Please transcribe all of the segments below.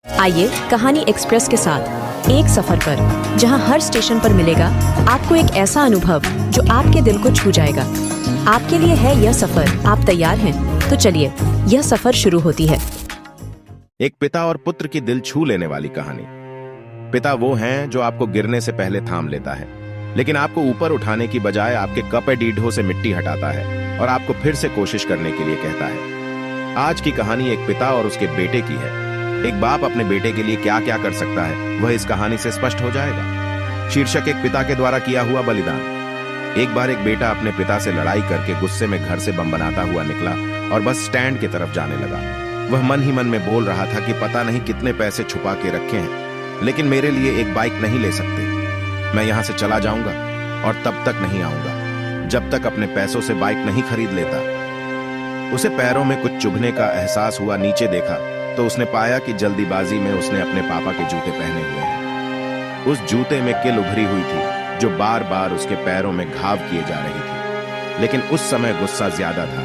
आइए कहानी एक्सप्रेस के साथ एक सफर पर, जहां हर स्टेशन पर मिलेगा आपको एक ऐसा अनुभव जो आपके दिल को छू जाएगा। आपके लिए है यह सफर, आप तैयार हैं? तो चलिए यह सफर शुरू होती है। एक पिता और पुत्र की दिल छू लेने वाली कहानी। पिता वो हैं जो आपको गिरने से पहले थाम लेता है, लेकिन आपको ऊपर उठाने की बजाय आपके कपे डीढ़ों से मिट्टी हटाता है और आपको फिर से कोशिश करने के लिए कहता है। आज की कहानी एक पिता और उसके बेटे की है। एक बाप अपने बेटे के लिए क्या क्या कर सकता है, वह इस कहानी से स्पष्ट हो जाएगा। शीर्षक एक पिता के द्वारा किया हुआ बलिदान। एक बार एक बेटा अपने पिता से लड़ाई करके गुस्से में घर से बम बनाता हुआ निकला और बस स्टैंड की तरफ जाने लगा। वह मन ही मन में बोल रहा था कि पता नहीं कितने पैसे छुपा के रखे हैं, लेकिन मेरे लिए एक बाइक नहीं ले सकते। मैं यहां से चला जाऊंगा और तब तक नहीं आऊंगा जब तक अपने पैसों से बाइक नहीं खरीद लेता। उसे पैरों में कुछ चुभने का एहसास हुआ। नीचे देखा तो उसने पाया कि जल्दीबाजी में उसने अपने पापा के जूते पहने हुए हैं। उस जूते में किल उभरी हुई थी जो बार बार उसके पैरों में घाव किए जा रही थी, लेकिन उस समय गुस्सा ज्यादा था,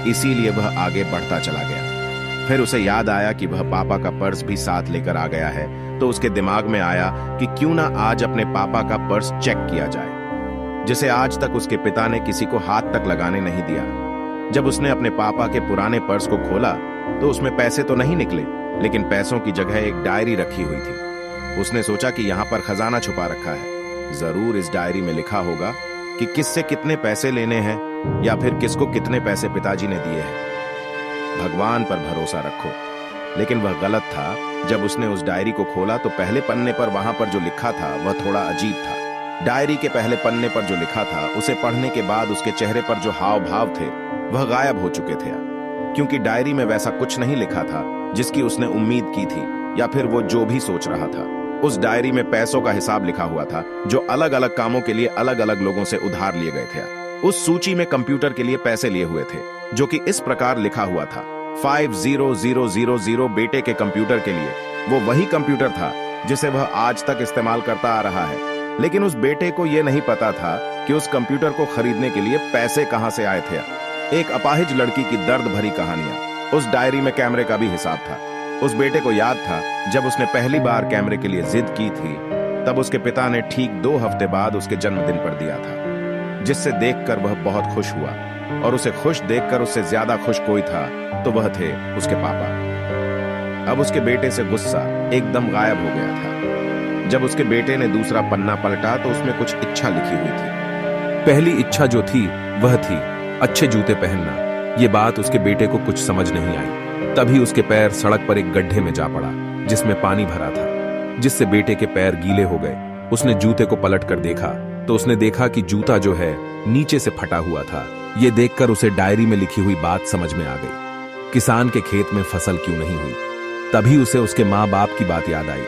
इसीलिए वह आगे बढ़ता चला गया। फिर उसे याद आया कि वह पापा का पर्स भी साथ लेकर आ गया है, तो उसके दिमाग में आया कि क्यों ना आज अपने पापा का पर्स चेक किया जाए, जिसे आज तक उसके पिता ने किसी को हाथ तक लगाने नहीं दिया। जब उसने अपने पापा के पुराने पर्स को खोला तो उसमें पैसे तो नहीं निकले, लेकिन पैसों की जगह एक डायरी रखी हुई थी। उसने सोचा कि यहाँ पर खजाना छुपा रखा है, जरूर इस डायरी में लिखा होगा कि किससे कितने पैसे लेने हैं या फिर किसको कितने पैसे पिताजी ने दिए हैं। भगवान पर भरोसा रखो। लेकिन वह गलत था। जब उसने उस डायरी को खोला तो पहले पन्ने पर वहां पर जो लिखा था वह थोड़ा अजीब था। डायरी के पहले पन्ने पर जो लिखा था, उसे पढ़ने के बाद उसके चेहरे पर जो हाव भाव थे वह गायब हो चुके थे, क्योंकि डायरी में वैसा कुछ नहीं लिखा था जिसकी उसने उम्मीद की थी या फिर वो जो भी सोच रहा था। उस डायरी में पैसों का हिसाब लिखा हुआ था जो अलग अलग कामों के लिए अलग अलग लोगों से उधार लिए गए थे। उस सूची में कंप्यूटर के लिए पैसे लिए हुए थे, जो कि इस प्रकार लिखा हुआ था 50,000 बेटे के कंप्यूटर के लिए। वो वही कंप्यूटर था जिसे वह आज तक इस्तेमाल करता आ रहा है, लेकिन उस बेटे को यह नहीं पता था कि उस कंप्यूटर को खरीदने के लिए पैसे कहां से आए थे। एक अपाहिज लड़की की दर्द भरी कहानियां। उस डायरी में कैमरे का भी हिसाब था। उस बेटे को याद था जब उसने पहली बार कैमरे के लिए जिद की थी, तब उसके पिता ने ठीक 2 हफ्ते बाद उसके जन्मदिन पर दिया था, जिससे देखकर वह बहुत खुश हुआ। और उसे खुश देखकर उससे ज्यादा खुश कोई था तो वह थे उसके पापा। अब उसके बेटे से गुस्सा एकदम गायब हो गया था। जब उसके बेटे ने दूसरा पन्ना पलटा तो उसमें कुछ इच्छा लिखी हुई थी। पहली इच्छा जो थी वह थी अच्छे जूते पहनना। ये बात उसके बेटे को कुछ समझ नहीं आई। तभी उसके पैर सड़क पर एक गड्ढे में जा पड़ा जिसमें पानी भरा था, जिससे बेटे के पैर गीले हो गए। उसने जूते को पलट कर देखा तो उसने देखा कि जूता जो है नीचे से फटा हुआ था। ये देखकर उसे डायरी में लिखी हुई बात समझ में आ गई, किसान के खेत में फसल क्यों नहीं हुई। तभी उसे उसके माँ बाप की बात याद आई।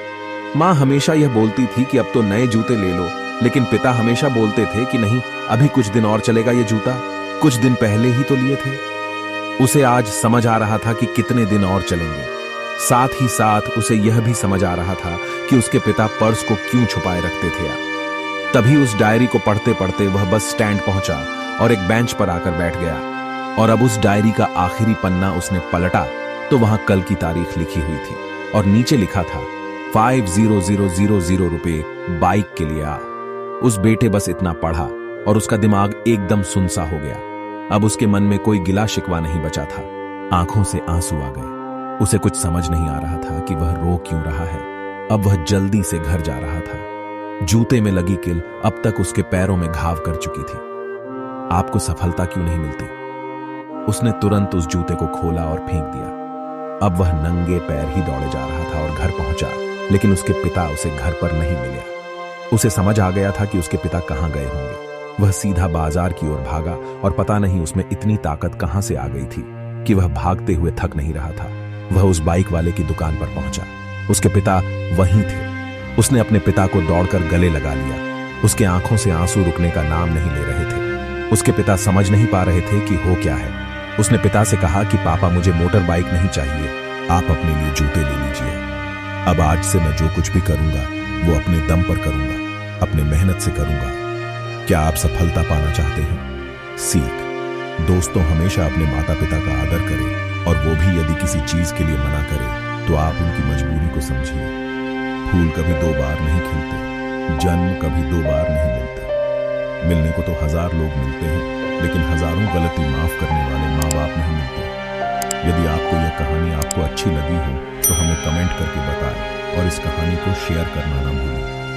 माँ हमेशा यह बोलती थी कि अब तो नए जूते ले लो, लेकिन पिता हमेशा बोलते थे कि नहीं, अभी कुछ दिन और चलेगा ये जूता, कुछ दिन पहले ही तो लिए थे। उसे आज समझ आ रहा था कि कितने दिन और चलेंगे। साथ ही साथ उसे यह भी समझ आ रहा था कि उसके पिता पर्स को क्यों छुपाए रखते थे। तभी उस डायरी को पढ़ते पढ़ते वह बस स्टैंड पहुंचा और एक बेंच पर आकर बैठ गया। और अब उस डायरी का आखिरी पन्ना उसने पलटा तो वहां कल की तारीख लिखी हुई थी और नीचे लिखा था 50,000 रुपए बाइक के लिए आ। उस बेटे बस इतना पढ़ा और उसका दिमाग एकदम सुनसा हो गया। अब उसके मन में कोई गिला शिकवा नहीं बचा था। आंखों से आंसू आ गए। उसे कुछ समझ नहीं आ रहा था कि वह रो क्यों रहा है। अब वह जल्दी से घर जा रहा था। जूते में लगी किल अब तक उसके पैरों में घाव कर चुकी थी। आपको सफलता क्यों नहीं मिलती? उसने तुरंत उस जूते को खोला और फेंक दिया। अब वह नंगे पैर ही दौड़े जा रहा था और घर पहुंचा, लेकिन उसके पिता उसे घर पर नहीं मिले। उसे समझ आ गया था कि उसके पिता कहां गए होंगे। वह सीधा बाजार की ओर भागा और पता नहीं उसमें इतनी ताकत कहां से आ गई थी कि वह भागते हुए थक नहीं रहा था। वह उस बाइक वाले की दुकान पर पहुंचा। उसके पिता वहीं थे। उसने अपने पिता को दौड़कर गले लगा लिया। उसके आंखों से आंसू रुकने का नाम नहीं ले रहे थे। उसके पिता समझ नहीं पा रहे थे कि हो क्या है। उसने पिता से कहा कि पापा, मुझे मोटर बाइक नहीं चाहिए, आप अपने लिए जूते ले लीजिए। अब आज से मैं जो कुछ भी करूंगा वो अपने दम पर करूंगा, अपने मेहनत से करूंगा। क्या आप सफलता पाना चाहते हैं? सीख। दोस्तों हमेशा अपने माता पिता का आदर करें, और वो भी यदि किसी चीज के लिए मना करे तो आप उनकी मजबूरी को समझिए। फूल कभी दो बार नहीं खिलते, जन्म कभी दो बार नहीं मिलते। मिलने को तो 1000 लोग मिलते हैं, लेकिन हजारों गलती माफ करने वाले माँ बाप नहीं मिलते। यदि आपको यह कहानी आपको अच्छी लगी हो तो हमें कमेंट करके बताएं और इस कहानी को शेयर करना ना भूलें।